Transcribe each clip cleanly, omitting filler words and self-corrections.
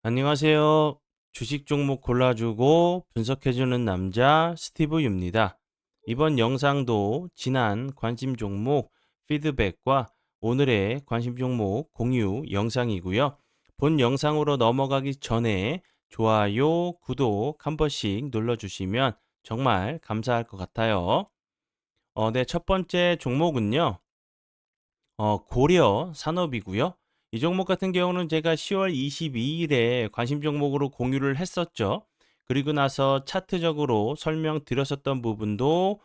안녕하세요. 주식 종목 골라주고 분석해주는 남자 스티브유입니다. 이번 영상도 지난 관심 종목 피드백과 오늘의 관심 종목 공유 영상이고요. 본 영상으로 넘어가기 전에 좋아요, 구독 한 번씩 눌러주시면 정말 감사할 것 같아요. 네, 첫 번째 종목은요. 고려 산업이고요. 이 종목 같은 경우는 제가 10월 22일에 관심 종목으로 공유를 했었죠. 그리고 나서 차트적으로 설명드렸었던 부분도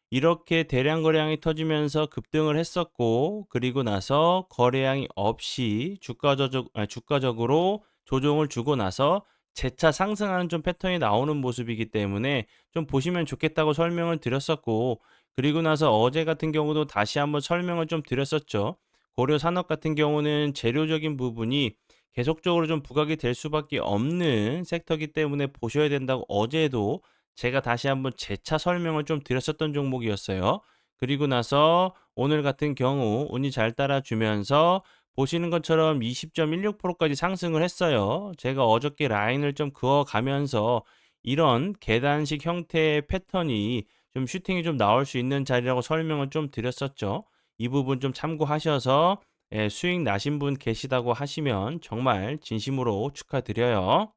이렇게 대량 거래량이 터지면서 급등을 했었고, 그리고 나서 거래량이 없이 주가적으로 조정을 주고 나서 재차 상승하는 좀 패턴이 나오는 모습이기 때문에 좀 보시면 좋겠다고 설명을 드렸었고, 그리고 나서 어제 같은 경우도 다시 한번 설명을 좀 드렸었죠. 고려 산업 같은 경우는 재료적인 부분이 계속적으로 좀 부각이 될 수밖에 없는 섹터이기 때문에 보셔야 된다고 어제도 제가 다시 한번 재차 설명을 좀 드렸었던 종목이었어요. 그리고 나서 오늘 같은 경우 운이 잘 따라주면서 보시는 것처럼 20.16%까지 상승을 했어요. 제가 어저께 라인을 좀 그어가면서 이런 계단식 형태의 패턴이 좀 슈팅이 좀 나올 수 있는 자리라고 설명을 좀 드렸었죠. 이 부분 좀 참고하셔서 수익 나신 분 계시다고 하시면 정말 진심으로 축하드려요.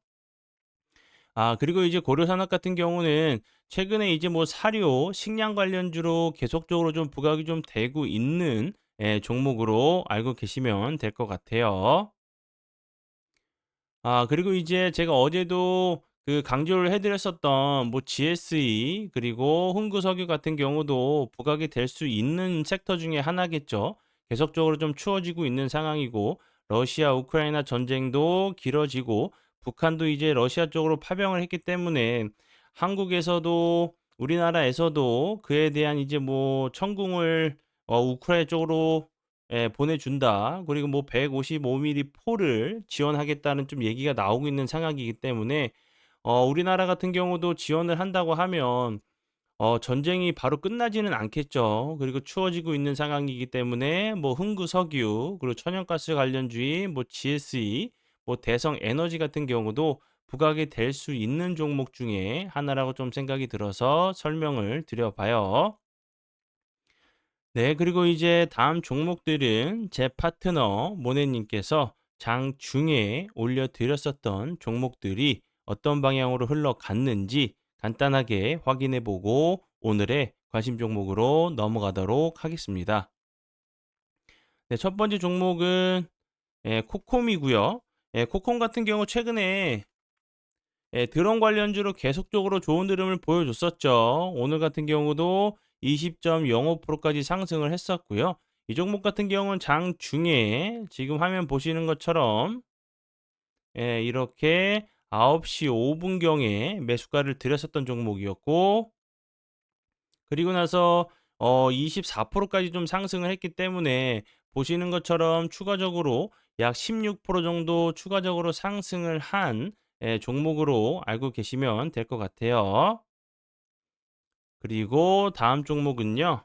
그리고 이제 고려산업 같은 경우는 최근에 이제 뭐 사료, 식량 관련주로 계속적으로 좀 부각이 좀 되고 있는 종목으로 알고 계시면 될 것 같아요. 그리고 이제 제가 어제도 그 강조를 해 드렸었던 뭐 GSE 그리고 흥구석유 같은 경우도 부각이 될 수 있는 섹터 중에 하나겠죠. 계속적으로 좀 추워지고 있는 상황이고 러시아 우크라이나 전쟁도 길어지고 북한도 이제 러시아 쪽으로 파병을 했기 때문에 한국에서도 우리나라에서도 그에 대한 이제 뭐 천궁을 우크라이나 쪽으로 보내준다. 그리고 뭐 155mm 포를 지원하겠다는 좀 얘기가 나오고 있는 상황이기 때문에 우리나라 같은 경우도 지원을 한다고 하면 전쟁이 바로 끝나지는 않겠죠. 그리고 추워지고 있는 상황이기 때문에 뭐 흥구석유 그리고 천연가스 관련주의 뭐 GSE 뭐 대성에너지 같은 경우도 부각이 될 수 있는 종목 중에 하나라고 좀 생각이 들어서 설명을 드려 봐요. 네, 그리고 이제 다음 종목들은 제 파트너 모네님께서 장중에 올려드렸었던 종목들이 어떤 방향으로 흘러갔는지 간단하게 확인해 보고 오늘의 관심 종목으로 넘어가도록 하겠습니다. 네, 첫 번째 종목은 코콤이고요. 코콤 같은 경우 최근에 드론 관련주로 계속적으로 좋은 흐름을 보여줬었죠. 오늘 같은 경우도 20.05%까지 상승을 했었고요. 이 종목 같은 경우는 장중에 지금 화면 보시는 것처럼 이렇게 9시 5분경에 매수가를 들였었던 종목이었고 그리고 나서 24%까지 좀 상승을 했기 때문에 보시는 것처럼 추가적으로 약 16% 정도 추가적으로 상승을 한 종목으로 알고 계시면 될 것 같아요. 그리고 다음 종목은요.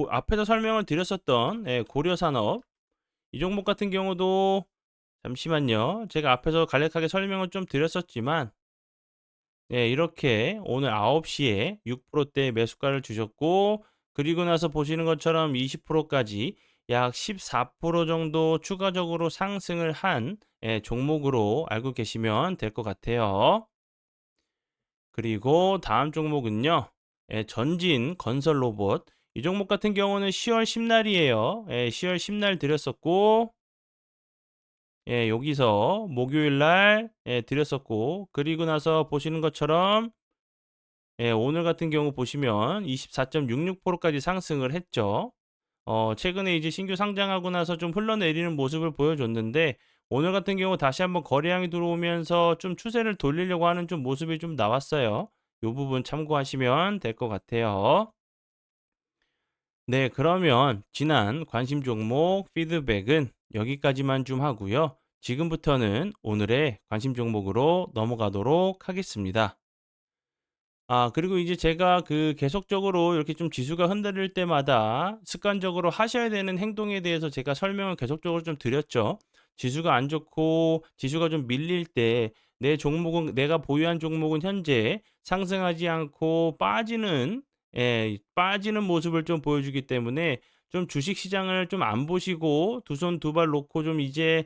앞에서 설명을 드렸었던 고려산업 이 종목 같은 경우도 잠시만요. 제가 앞에서 간략하게 설명을 좀 드렸었지만 이렇게 오늘 9시에 6%대 매수가를 주셨고 그리고 나서 보시는 것처럼 20%까지 약 14% 정도 추가적으로 상승을 한 종목으로 알고 계시면 될 것 같아요. 그리고 다음 종목은요. 전진 건설 로봇 이 종목 같은 경우는 10월 10날이에요. 10월 10날 드렸었고 여기서 목요일 날 드렸었고 그리고 나서 보시는 것처럼 오늘 같은 경우 보시면 24.66%까지 상승을 했죠. 최근에 이제 신규 상장하고 나서 좀 흘러내리는 모습을 보여줬는데 오늘 같은 경우 다시 한번 거래량이 들어오면서 좀 추세를 돌리려고 하는 좀 모습이 좀 나왔어요. 이 부분 참고하시면 될 것 같아요. 네, 그러면 지난 관심 종목 피드백은 여기까지만 좀 하고요. 지금부터는 오늘의 관심 종목으로 넘어가도록 하겠습니다. 그리고 이제 제가 그 계속적으로 이렇게 좀 지수가 흔들릴 때마다 습관적으로 하셔야 되는 행동에 대해서 제가 설명을 계속적으로 좀 드렸죠. 지수가 안 좋고 지수가 좀 밀릴 때 내 종목은 내가 보유한 종목은 현재 상승하지 않고 빠지는 모습을 좀 보여주기 때문에 좀 주식 시장을 좀 안 보시고 두 손 두 발 놓고 좀 이제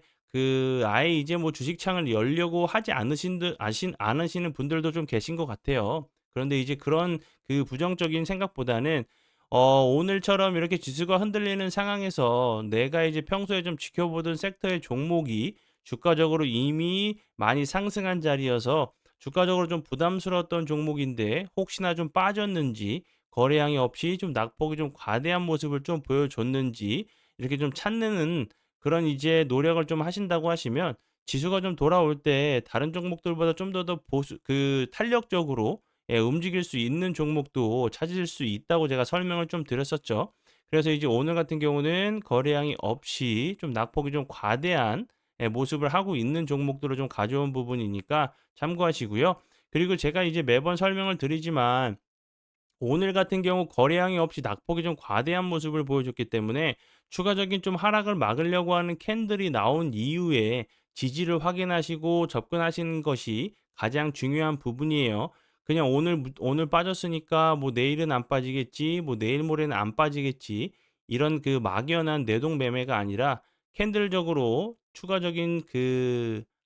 아예 이제 뭐 주식창을 열려고 하지 않으시는 분들도 좀 계신 것 같아요. 그런데 이제 그런 부정적인 생각보다는 오늘처럼 이렇게 지수가 흔들리는 상황에서 내가 이제 평소에 좀 지켜보던 섹터의 종목이 주가적으로 이미 많이 상승한 자리여서 주가적으로 좀 부담스러웠던 종목인데 혹시나 좀 빠졌는지 거래량이 없이 좀 낙폭이 좀 과대한 모습을 좀 보여줬는지 이렇게 좀 찾는 그런 이제 노력을 좀 하신다고 하시면 지수가 좀 돌아올 때 다른 종목들보다 좀 더 보수 탄력적으로 움직일 수 있는 종목도 찾으실 수 있다고 제가 설명을 좀 드렸었죠. 그래서 이제 오늘 같은 경우는 거래량이 없이 좀 낙폭이 좀 과대한 모습을 하고 있는 종목들을 좀 가져온 부분이니까 참고하시고요. 그리고 제가 이제 매번 설명을 드리지만 오늘 같은 경우 거래량이 없이 낙폭이 좀 과대한 모습을 보여줬기 때문에 추가적인 좀 하락을 막으려고 하는 캔들이 나온 이후에 지지를 확인하시고 접근하시는 것이 가장 중요한 부분이에요. 그냥 오늘 빠졌으니까 뭐 내일은 안 빠지겠지, 뭐 내일 모레는 안 빠지겠지, 이런 막연한 내동 매매가 아니라 캔들적으로 추가적인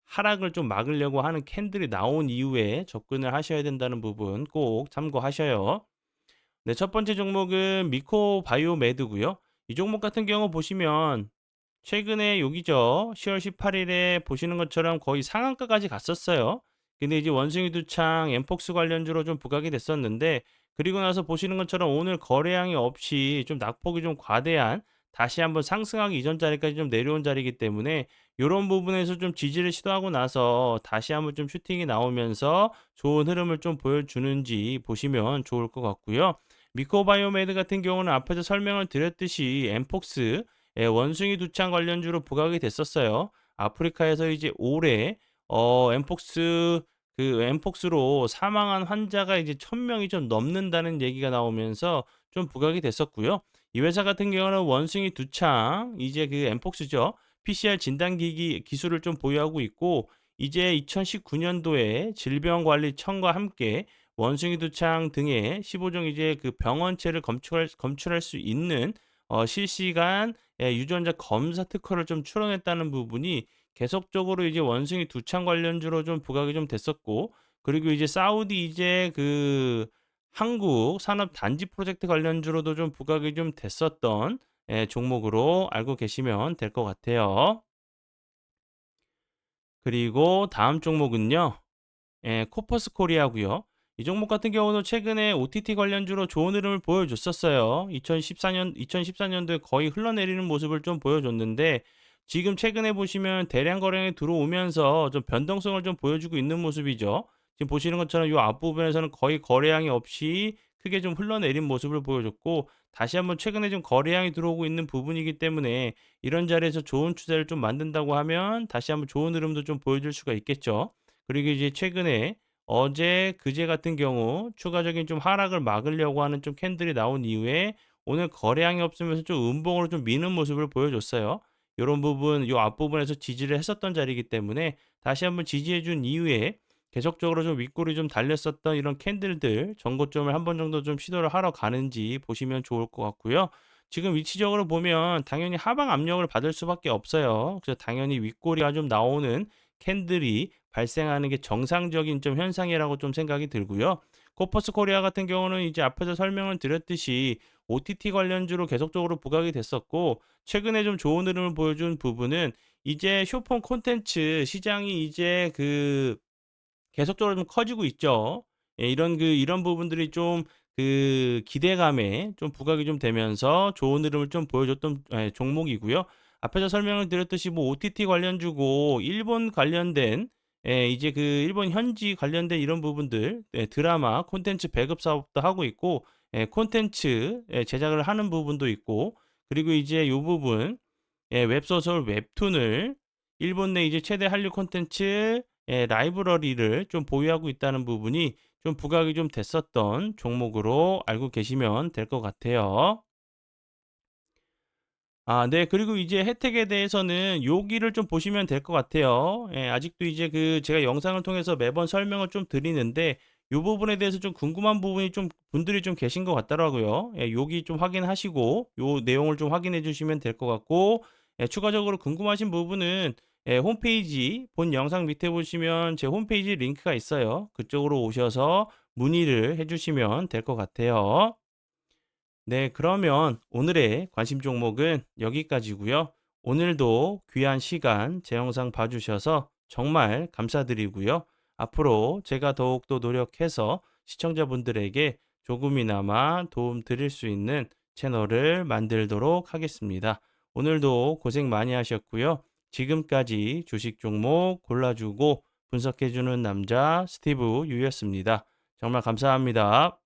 하락을 좀 막으려고 하는 캔들이 나온 이후에 접근을 하셔야 된다는 부분 꼭 참고하셔요. 네, 첫 번째 종목은 미코바이오메드고요. 이 종목 같은 경우 보시면 최근에 여기죠. 10월 18일에 보시는 것처럼 거의 상한가까지 갔었어요. 근데 이제 원숭이 두창 엠폭스 관련주로 좀 부각이 됐었는데 그리고 나서 보시는 것처럼 오늘 거래량이 없이 좀 낙폭이 좀 과대한 다시 한번 상승하기 이전 자리까지 좀 내려온 자리이기 때문에 요런 부분에서 좀 지지를 시도하고 나서 다시 한번 좀 슈팅이 나오면서 좋은 흐름을 좀 보여주는지 보시면 좋을 것 같고요. 미코바이오메드 같은 경우는 앞에서 설명을 드렸듯이 엠폭스 원숭이 두창 관련주로 부각이 됐었어요. 아프리카에서 이제 올해 엠폭스 엠폭스로 사망한 환자가 이제 1,000명이 좀 넘는다는 얘기가 나오면서 좀 부각이 됐었고요. 이 회사 같은 경우는 원숭이 두창 이제 엠폭스죠. PCR 진단기기 기술을 좀 보유하고 있고 이제 2019년도에 질병관리청과 함께 원숭이 두창 등의 15종 이제 병원체를 검출할 수 있는 실시간 유전자 검사 특허를 좀 출원했다는 부분이 계속적으로 이제 원숭이 두창 관련주로 좀 부각이 좀 됐었고 그리고 이제 사우디 이제 한국 산업 단지 프로젝트 관련주로도 좀 부각이 좀 됐었던 종목으로 알고 계시면 될 것 같아요. 그리고 다음 종목은요. 코퍼스 코리아고요. 이 종목 같은 경우는 최근에 OTT 관련주로 좋은 흐름을 보여줬었어요. 2014년도에 거의 흘러내리는 모습을 좀 보여줬는데 지금 최근에 보시면 대량 거래량이 들어오면서 좀 변동성을 좀 보여주고 있는 모습이죠. 지금 보시는 것처럼 이 앞부분에서는 거의 거래량이 없이 크게 좀 흘러내린 모습을 보여줬고 다시 한번 최근에 좀 거래량이 들어오고 있는 부분이기 때문에 이런 자리에서 좋은 추세를 좀 만든다고 하면 다시 한번 좋은 흐름도 좀 보여줄 수가 있겠죠. 그리고 이제 최근에 어제 그제 같은 경우 추가적인 좀 하락을 막으려고 하는 좀 캔들이 나온 이후에 오늘 거래량이 없으면서 좀 음봉으로 좀 미는 모습을 보여줬어요. 요런 부분 요 앞부분에서 지지를 했었던 자리이기 때문에 다시 한번 지지해 준 이후에 계속적으로 좀 윗골이 좀 달렸었던 이런 캔들들 전고점을 한 번 정도 좀 시도를 하러 가는지 보시면 좋을 것 같고요. 지금 위치적으로 보면 당연히 하방 압력을 받을 수밖에 없어요. 그래서 당연히 윗꼬리가 좀 나오는 캔들이 발생하는 게 정상적인 좀 현상이라고 좀 생각이 들고요. 코퍼스 코리아 같은 경우는 이제 앞에서 설명을 드렸듯이 OTT 관련주로 계속적으로 부각이 됐었고 최근에 좀 좋은 흐름을 보여준 부분은 이제 쇼폰 콘텐츠 시장이 이제 계속적으로 좀 커지고 있죠. 이런 부분들이 좀 기대감에 좀 부각이 좀 되면서 좋은 흐름을 좀 보여줬던 종목이고요. 앞에서 설명을 드렸듯이 뭐 OTT 관련주고 일본 관련된 이제 일본 현지 관련된 이런 부분들 드라마 콘텐츠 배급 사업도 하고 있고 콘텐츠 제작을 하는 부분도 있고 그리고 이제 요 부분 웹소설 웹툰을 일본 내 이제 최대 한류 콘텐츠 라이브러리를 좀 보유하고 있다는 부분이 좀 부각이 좀 됐었던 종목으로 알고 계시면 될 것 같아요. 아 네. 그리고 이제 혜택에 대해서는 여기를 좀 보시면 될 것 같아요. 예 아직도 이제 그 제가 영상을 통해서 매번 설명을 좀 드리는데 요 부분에 대해서 좀 궁금한 부분이 좀 분들이 좀 계신 것 같더라고요. 예 요기 좀 확인하시고 요 내용을 좀 확인해 주시면 될 것 같고 예 추가적으로 궁금하신 부분은 예 홈페이지 본 영상 밑에 보시면 제 홈페이지 링크가 있어요. 그쪽으로 오셔서 문의를 해 주시면 될 것 같아요. 네, 그러면 오늘의 관심 종목은 여기까지고요. 오늘도 귀한 시간 제 영상 봐주셔서 정말 감사드리고요. 앞으로 제가 더욱더 노력해서 시청자분들에게 조금이나마 도움 드릴 수 있는 채널을 만들도록 하겠습니다. 오늘도 고생 많이 하셨고요. 지금까지 주식 종목 골라주고 분석해주는 남자 스티브 유였습니다. 정말 감사합니다.